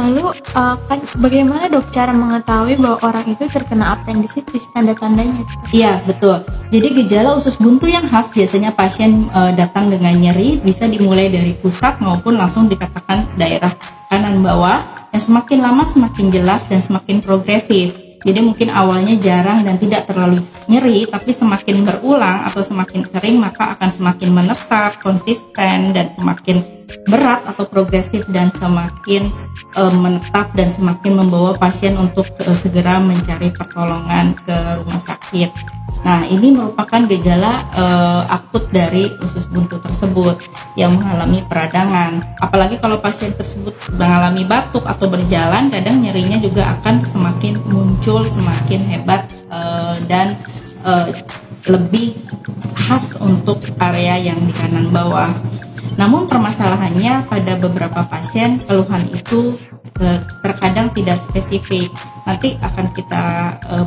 Lalu kan bagaimana dok cara mengetahui bahwa orang itu terkena appendicitis, tanda-tandanya? Iya, betul. Jadi gejala usus buntu yang khas biasanya pasien datang dengan nyeri, bisa dimulai dari pusat maupun langsung dikatakan daerah kanan bawah, yang semakin lama semakin jelas dan semakin progresif. Jadi mungkin awalnya jarang dan tidak terlalu nyeri, tapi semakin berulang atau semakin sering maka akan semakin menetap, konsisten, dan semakin berat atau progresif dan semakin menetap dan semakin membawa pasien untuk segera mencari pertolongan ke rumah sakit. Nah, ini merupakan gejala akut dari usus buntu tersebut yang mengalami peradangan. Apalagi kalau pasien tersebut mengalami batuk atau berjalan, kadang nyerinya juga akan semakin muncul, semakin hebat dan lebih khas untuk area yang di kanan bawah. Namun permasalahannya pada beberapa pasien keluhan itu terkadang tidak spesifik. Nanti akan kita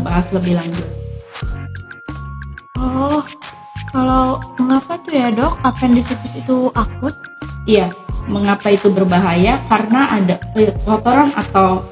bahas lebih lanjut. Oh, kalau mengapa tuh ya dok appendicitis itu akut? Iya, mengapa itu berbahaya? Karena ada kotoran atau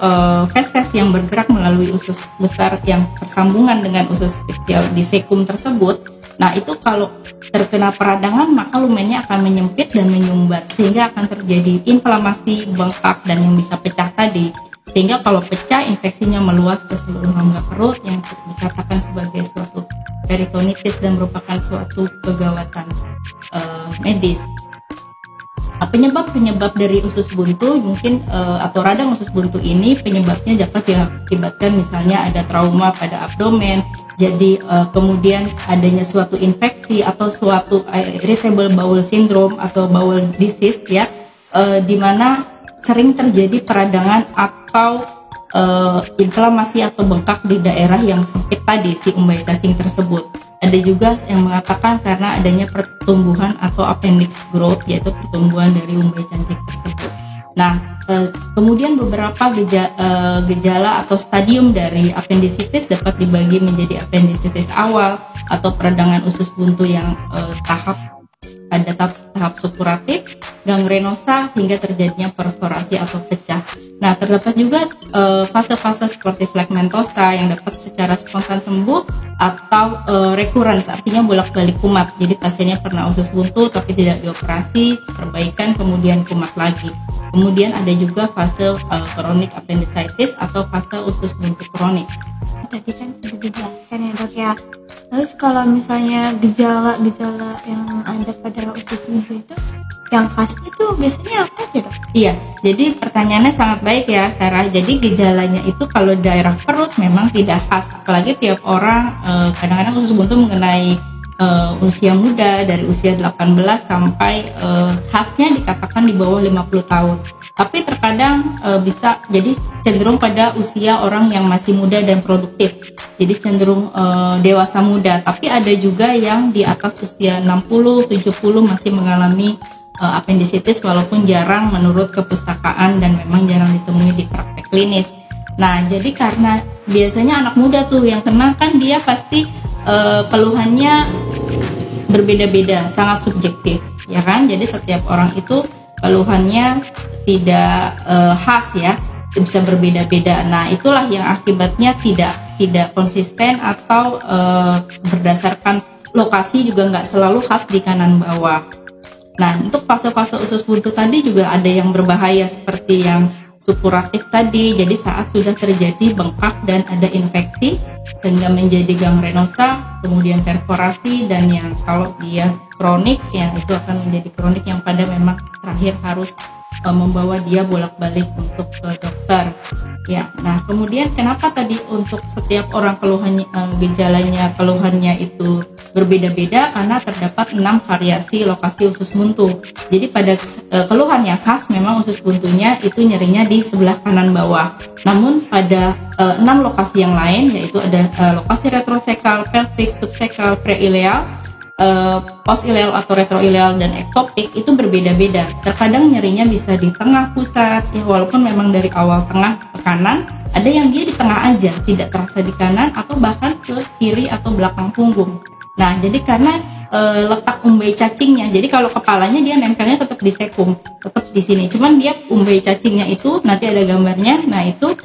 feses yang bergerak melalui usus besar yang bersambungan dengan usus kecil di sekum tersebut. Nah, itu kalau terkena peradangan maka lumennya akan menyempit dan menyumbat sehingga akan terjadi inflamasi, bengkak, dan yang bisa pecah tadi. Sehingga kalau pecah, infeksinya meluas ke seluruh rongga perut yang dikatakan sebagai suatu peritonitis dan merupakan suatu kegawatan medis. Penyebab dari usus buntu mungkin atau radang usus buntu ini penyebabnya dapat diakibatkan misalnya ada trauma pada abdomen, jadi kemudian adanya suatu infeksi atau suatu irritable bowel syndrome atau bowel disease ya, di mana sering terjadi peradangan atau inflamasi atau bengkak di daerah yang sempit tadi si umbai cacing tersebut. Ada juga yang mengatakan karena adanya pertumbuhan atau appendix growth, yaitu pertumbuhan dari umbai cacing tersebut. Nah, kemudian beberapa gejala atau stadium dari appendicitis dapat dibagi menjadi appendicitis awal atau peradangan usus buntu yang ada tahap supuratif, gangrenosa hingga terjadinya perforasi atau pecah. Nah, terdapat juga fase-fase seperti phlegmentosa yang dapat secara spontan sembuh atau recurrence, artinya bolak-balik kumat. Jadi pasiennya pernah usus buntu tapi tidak dioperasi, perbaikan kemudian kumat lagi. Kemudian ada juga fase chronic appendicitis atau fase usus buntu kronik. Tadi kan sudah dijelaskan ya dok ya. Terus kalau misalnya gejala-gejala yang ada pada usus buntu itu yang khasnya tuh biasanya apa sih dok? Iya, jadi pertanyaannya sangat baik ya Sarah. Jadi gejalanya itu kalau daerah perut memang tidak khas, apalagi tiap orang kadang-kadang usus buntu mengenai usia muda dari usia 18 sampai khasnya dikatakan di bawah 50 tahun. Tapi terkadang bisa jadi cenderung pada usia orang yang masih muda dan produktif. Jadi cenderung dewasa muda. Tapi ada juga yang di atas usia 60, 70 masih mengalami appendicitis walaupun jarang menurut kepustakaan dan memang jarang ditemui di praktek klinis. Nah, jadi karena biasanya anak muda tuh yang kena kan dia pasti keluhannya berbeda-beda, sangat subjektif, ya kan? Jadi setiap orang itu keluhannya tidak khas ya, bisa berbeda-beda. Nah, itulah yang akibatnya tidak konsisten atau berdasarkan lokasi juga nggak selalu khas di kanan bawah. Nah, untuk fase-fase usus buntu tadi juga ada yang berbahaya seperti yang supuratif tadi. Jadi saat sudah terjadi bengkak dan ada infeksi sehingga menjadi gangrenosa, kemudian perforasi, dan yang kalau dia kronik ya itu akan menjadi kronik yang pada memang terakhir harus membawa dia bolak-balik untuk ke dokter. Ya, nah kemudian kenapa tadi untuk setiap orang keluhannya keluhannya itu berbeda-beda karena terdapat 6 variasi lokasi usus buntu. Jadi pada keluhan yang khas memang usus buntunya itu nyerinya di sebelah kanan bawah. Namun pada 6 lokasi yang lain yaitu ada lokasi retrosecral, pelvic, subsecral, preileal, postileal atau retroileal dan ektopik itu berbeda-beda. Terkadang nyerinya bisa di tengah pusat ya, walaupun memang dari awal tengah ke kanan, ada yang dia di tengah aja, tidak terasa di kanan atau bahkan ke kiri atau belakang punggung. Nah, jadi karena letak umbai cacingnya. Jadi kalau kepalanya dia nempelnya tetap di sekum, tetap di sini. Cuman dia umbai cacingnya itu nanti ada gambarnya. Nah itu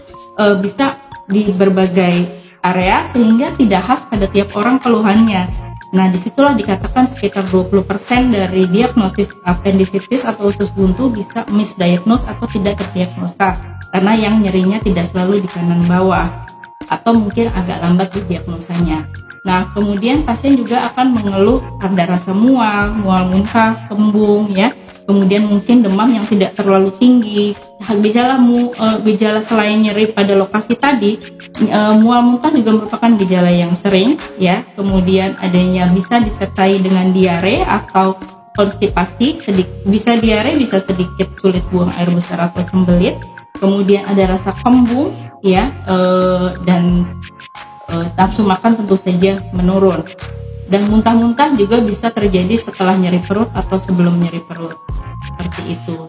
bisa di berbagai area sehingga tidak khas pada tiap orang keluhannya. Nah disitulah dikatakan sekitar 20% dari diagnosis appendicitis atau usus buntu bisa misdiagnose atau tidak terdiagnosa karena yang nyerinya tidak selalu di kanan bawah atau mungkin agak lambat didiagnosanya. Nah, kemudian pasien juga akan mengeluh ada rasa mual, mual muntah, kembung ya. Kemudian mungkin demam yang tidak terlalu tinggi. Gejala selain nyeri pada lokasi tadi, mual muntah juga merupakan gejala yang sering ya. Kemudian adanya bisa disertai dengan diare atau konstipasi, bisa diare, bisa sedikit sulit buang air besar atau sembelit. Kemudian ada rasa kembung ya, dan nafsu makan tentu saja menurun, dan muntah-muntah juga bisa terjadi setelah nyeri perut atau sebelum nyeri perut, seperti itu.